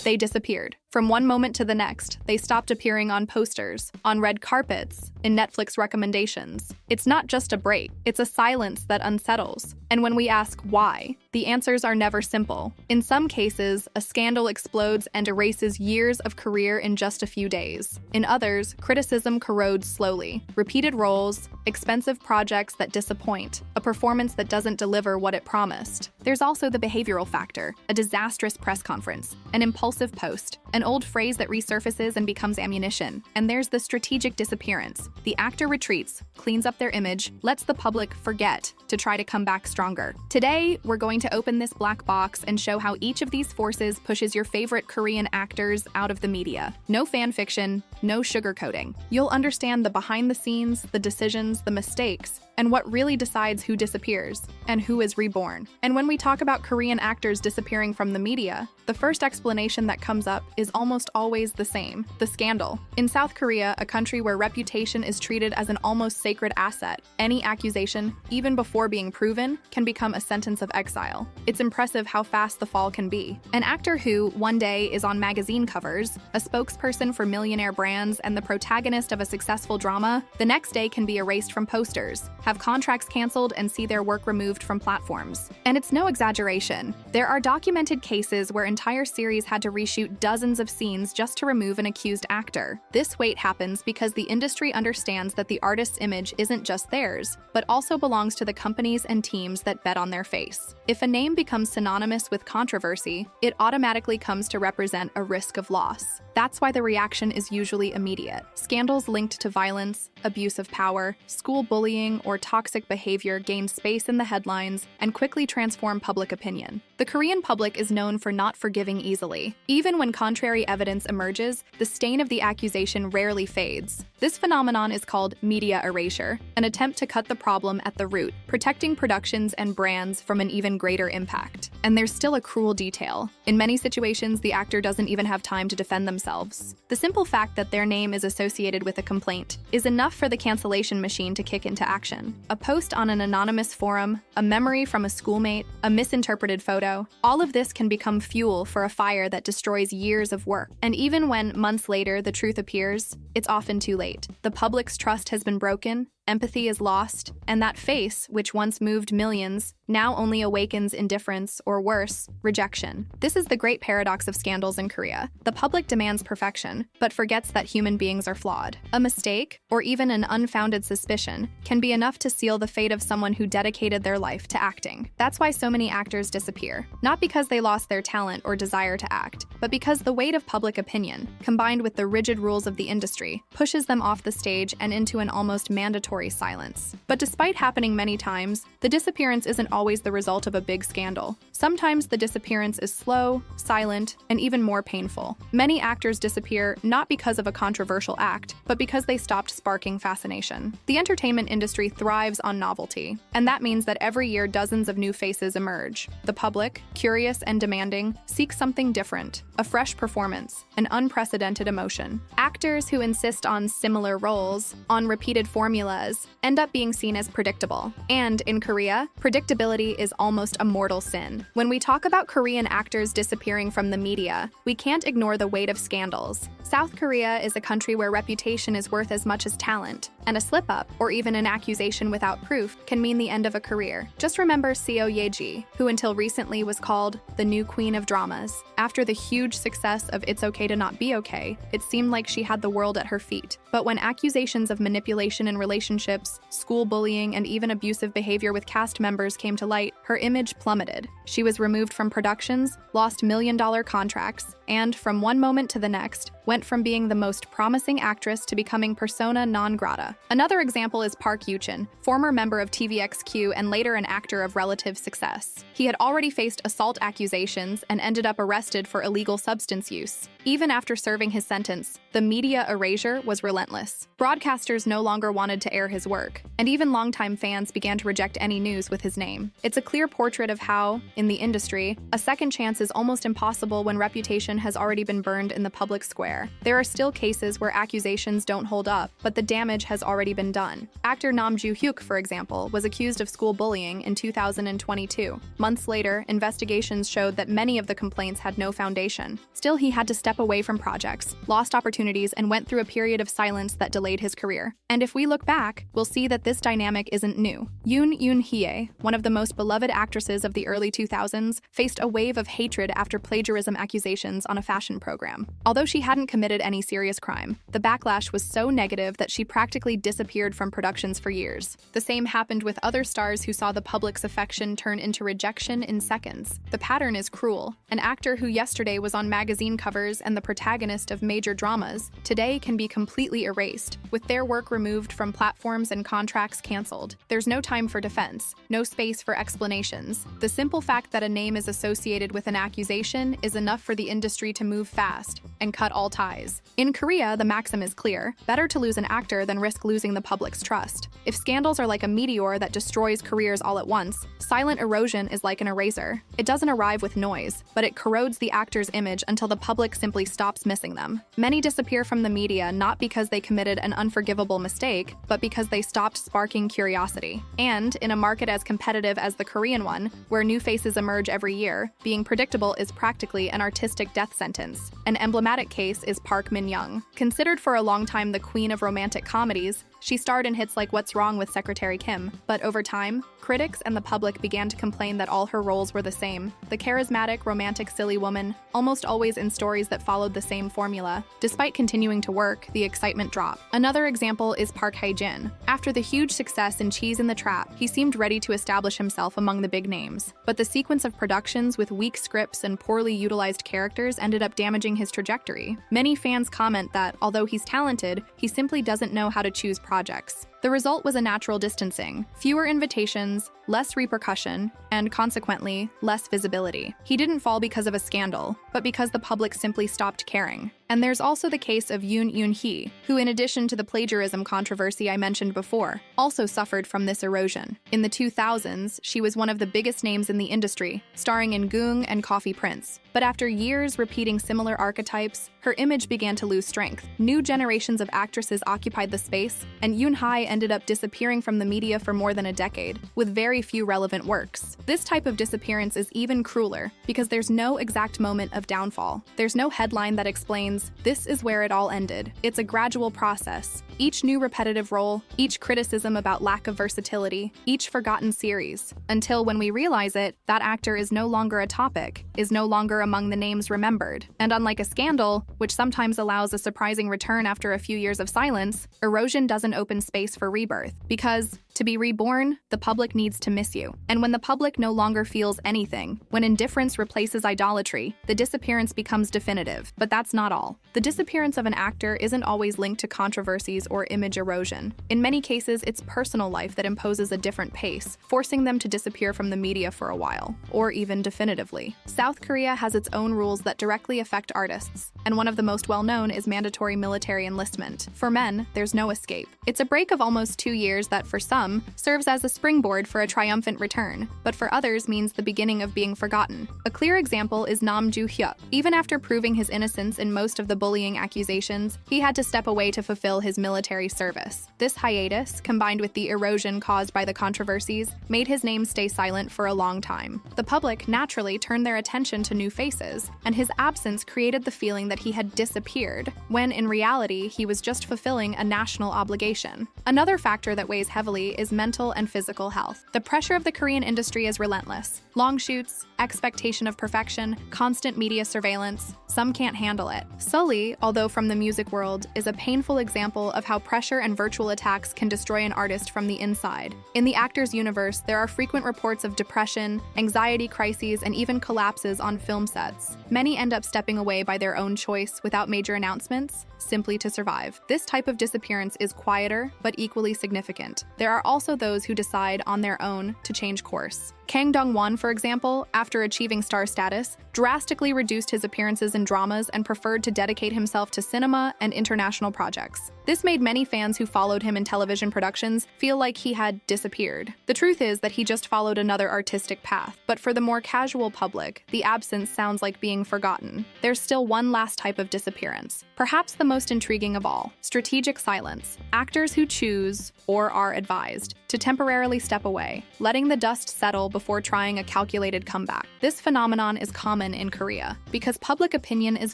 They disappeared. From one moment to the next, they stopped appearing on posters, on red carpets, in Netflix recommendations. It's not just a break, it's a silence that unsettles. And when we ask why, the answers are never simple. In some cases, a scandal explodes and erases years of career in just a few days. In others, criticism corrodes slowly. Repeated roles, expensive projects that disappoint, a performance that doesn't deliver what it promised. There's also the behavioral factor, a disastrous press conference, an impulsive post, an old phrase that resurfaces and becomes ammunition. And there's the strategic disappearance. The actor retreats, cleans up their image, lets the public forget to try to come back stronger. Today, we're going to open this black box and show how each of these forces pushes your favorite Korean actors out of the media. No fan fiction, no sugarcoating. You'll understand the behind the scenes, the decisions, the mistakes, and what really decides who disappears and who is reborn. And when we talk about Korean actors disappearing from the media, the first explanation that comes up is almost always the same: the scandal. In South Korea, a country where reputation is treated as an almost sacred asset, any accusation, even before being proven, can become a sentence of exile. It's impressive how fast the fall can be. An actor who, one day, is on magazine covers, a spokesperson for millionaire brands, and the protagonist of a successful drama, the next day can be erased from posters, have contracts canceled, and see their work removed from platforms. And it's no exaggeration. There are documented cases where entire series had to reshoot dozens of scenes just to remove an accused actor. This wait happens because the industry understands that the artist's image isn't just theirs, but also belongs to the companies and teams that bet on their face. If a name becomes synonymous with controversy, it automatically comes to represent a risk of loss. That's why the reaction is usually immediate. Scandals linked to violence, abuse of power, school bullying, or toxic behavior gain space in the headlines and quickly transform public opinion. The Korean public is known for not forgiving easily. Even when contrary evidence emerges, the stain of the accusation rarely fades. This phenomenon is called media erasure, an attempt to cut the problem at the root, protecting productions and brands from an even greater impact. And there's still a cruel detail. In many situations, the actor doesn't even have time to defend themselves. The simple fact that their name is associated with a complaint is enough for the cancellation machine to kick into action. A post on an anonymous forum, a memory from a schoolmate, a misinterpreted photo, all of this can become fuel for a fire that destroys years of work. And even when, months later, the truth appears, it's often too late. The public's trust has been broken, empathy is lost, and that face, which once moved millions, now only awakens indifference or worse, rejection. This is the great paradox of scandals in Korea. The public demands perfection, but forgets that human beings are flawed. A mistake, or even an unfounded suspicion, can be enough to seal the fate of someone who dedicated their life to acting. That's why so many actors disappear. Not because they lost their talent or desire to act, but because the weight of public opinion, combined with the rigid rules of the industry, pushes them off the stage and into an almost mandatory silence. But despite happening many times, the disappearance isn't always the result of a big scandal. Sometimes the disappearance is slow, silent, and even more painful. Many actors disappear not because of a controversial act, but because they stopped sparking fascination. The entertainment industry thrives on novelty, and that means that every year dozens of new faces emerge. The public, curious and demanding, seeks something different, a fresh performance, an unprecedented emotion. Actors who insist on similar roles, on repeated formulas, end up being seen as predictable. And in Korea, predictability is almost a mortal sin. When we talk about Korean actors disappearing from the media, we can't ignore the weight of scandals. South Korea is a country where reputation is worth as much as talent, and a slip-up, or even an accusation without proof, can mean the end of a career. Just remember Seo Ye-ji, who until recently was called the new queen of dramas. After the huge success of It's Okay to Not Be Okay, it seemed like she had the world at her feet. But when accusations of manipulation in relationships, school bullying, and even abusive behavior with cast members came to light, her image plummeted. She was removed from productions, lost million-dollar contracts, and from one moment to the next, went from being the most promising actress to becoming persona non grata. Another example is Park Yoo-chin, former member of TVXQ and later an actor of relative success. He had already faced assault accusations and ended up arrested for illegal substance use. Even after serving his sentence, the media erasure was relentless. Broadcasters no longer wanted to air his work, and even longtime fans began to reject any news with his name. It's a clear portrait of how, in the industry, a second chance is almost impossible when reputation has already been burned in the public square. everywhere. There are still cases where accusations don't hold up, but the damage has already been done. Actor Nam Joo-hyuk, for example, was accused of school bullying in 2022. Months later, investigations showed that many of the complaints had no foundation. Still, he had to step away from projects, lost opportunities, and went through a period of silence that delayed his career. And if we look back, we'll see that this dynamic isn't new. Yoon Eun-hye, one of the most beloved actresses of the early 2000s, faced a wave of hatred after plagiarism accusations on a fashion program. Although she hadn't committed any serious crime, the backlash was so negative that she practically disappeared from productions for years. The same happened with other stars who saw the public's affection turn into rejection in seconds. The pattern is cruel. An actor who yesterday was on magazine covers and the protagonist of major dramas, today can be completely erased, with their work removed from platforms and contracts canceled. There's no time for defense, no space for explanations. The simple fact that a name is associated with an accusation is enough for the industry to move fast and cut all ties. In Korea, the maxim is clear: better to lose an actor than risk losing the public's trust. If scandals are like a meteor that destroys careers all at once, silent erosion is like an eraser. It doesn't arrive with noise, but it corrodes the actor's image until the public simply stops missing them. Many disappear from the media not because they committed an unforgivable mistake, but because they stopped sparking curiosity. And in a market as competitive as the Korean one, where new faces emerge every year, being predictable is practically an artistic death sentence. An emblematic case is Park Min-young. Considered for a long time the queen of romantic comedies, she starred in hits like What's Wrong with Secretary Kim. But over time, critics and the public began to complain that all her roles were the same. The charismatic, romantic, silly woman, almost always in stories that followed the same formula. Despite continuing to work, the excitement dropped. Another example is Park Hae-jin. After the huge success in Cheese in the Trap, he seemed ready to establish himself among the big names. But the sequence of productions with weak scripts and poorly utilized characters ended up damaging his trajectory. Many fans comment that, although he's talented, he simply doesn't know how to choose projects. The result was a natural distancing, fewer invitations, less repercussion, and consequently, less visibility. He didn't fall because of a scandal, but because the public simply stopped caring. And there's also the case of Yoon Eun-hye, who, in addition to the plagiarism controversy I mentioned before, also suffered from this erosion. In the 2000s, she was one of the biggest names in the industry, starring in Goong and Coffee Prince. But after years repeating similar archetypes, her image began to lose strength. New generations of actresses occupied the space, and Eun-hye ended up disappearing from the media for more than a decade, with very few relevant works. This type of disappearance is even crueler, because there's no exact moment of downfall. There's no headline that explains, "This is where it all ended." It's a gradual process. Each new repetitive role, each criticism about lack of versatility, each forgotten series, until when we realize it, that actor is no longer a topic, is no longer among the names remembered. And unlike a scandal, which sometimes allows a surprising return after a few years of silence, erosion doesn't open space for rebirth, because to be reborn, the public needs to miss you. And when the public no longer feels anything, when indifference replaces idolatry, the disappearance becomes definitive. But that's not all. The disappearance of an actor isn't always linked to controversies or image erosion. In many cases, it's personal life that imposes a different pace, forcing them to disappear from the media for a while, or even definitively. South Korea has its own rules that directly affect artists, and one of the most well-known is mandatory military enlistment. For men, there's no escape. It's a break of almost 2 years that, for some, serves as a springboard for a triumphant return, but for others means the beginning of being forgotten. A clear example is Nam Joo-hyuk. Even after proving his innocence in most of the bullying accusations, he had to step away to fulfill his military service. This hiatus, combined with the erosion caused by the controversies, made his name stay silent for a long time. The public naturally turned their attention to new faces, and his absence created the feeling that he had disappeared, when in reality he was just fulfilling a national obligation. Another factor that weighs heavily is mental and physical health. The pressure of the Korean industry is relentless. Long shoots, expectation of perfection, constant media surveillance. Some can't handle it. Sully, although from the music world, is a painful example of how pressure and virtual attacks can destroy an artist from the inside. In the actor's universe, there are frequent reports of depression, anxiety crises, and even collapses on film sets. Many end up stepping away by their own choice without major announcements, simply to survive. This type of disappearance is quieter, but equally significant. There are also those who decide on their own to change course. Kang Dong-won, for example, after achieving star status, drastically reduced his appearances in dramas and preferred to dedicate himself to cinema and international projects. This made many fans who followed him in television productions feel like he had disappeared. The truth is that he just followed another artistic path, but for the more casual public, the absence sounds like being forgotten. There's still one last type of disappearance, perhaps the most intriguing of all: strategic silence. Actors who choose, or are advised, to temporarily step away, letting the dust settle before trying a calculated comeback. This phenomenon is common in Korea because public opinion is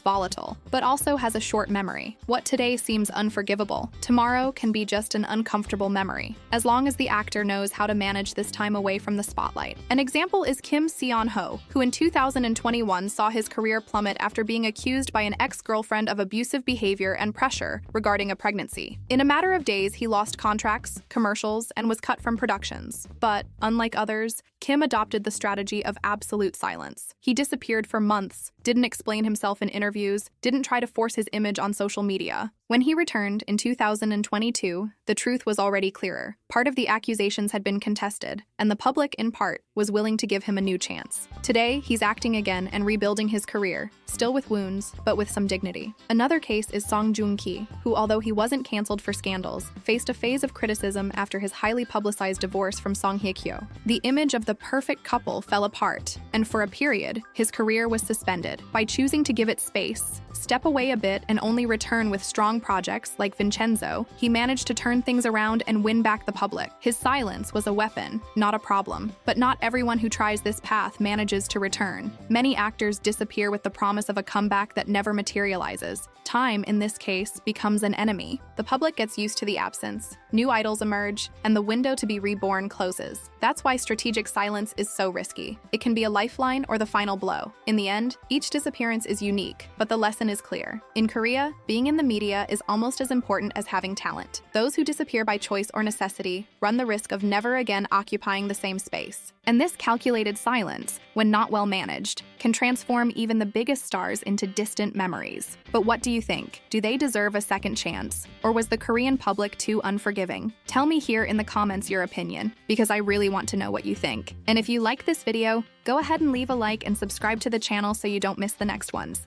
volatile, but also has a short memory. What today seems unforgivable, tomorrow can be just an uncomfortable memory, as long as the actor knows how to manage this time away from the spotlight. An example is Kim Seon-ho, who in 2021 saw his career plummet after being accused by an ex-girlfriend of abusive behavior and pressure regarding a pregnancy. In a matter of days, he lost contracts, commercials, and was cut from productions. But, unlike others, Kim adopted the strategy of absolute silence. He disappeared for months, didn't explain himself in interviews, didn't try to force his image on social media. When he returned in 2022, the truth was already clearer. Part of the accusations had been contested, and the public, in part, was willing to give him a new chance. Today, he's acting again and rebuilding his career, still with wounds, but with some dignity. Another case is Song Joong-ki, who, although he wasn't canceled for scandals, faced a phase of criticism after his highly publicized divorce from Song Hye-kyo. The image of the perfect couple fell apart, and for a period, his career was suspended. By choosing to give it space, step away a bit, and only return with strong projects like Vincenzo, he managed to turn things around and win back the public. His silence was a weapon, not a problem. But not everyone who tries this path manages to return. Many actors disappear with the promise of a comeback that never materializes. Time, in this case, becomes an enemy. The public gets used to the absence, new idols emerge, and the window to be reborn closes. That's why strategic silence is so risky. It can be a lifeline or the final blow. In the end, each disappearance is unique, but the lesson is clear. In Korea, being in the media is almost as important as having talent. Those who disappear by choice or necessity run the risk of never again occupying the same space. And this calculated silence, when not well managed, can transform even the biggest stars into distant memories. But what do you think? Do they deserve a second chance? Or was the Korean public too unforgiving? Tell me here in the comments your opinion, because I really want to know what you think. And if you like this video, go ahead and leave a like and subscribe to the channel so you don't miss the next ones.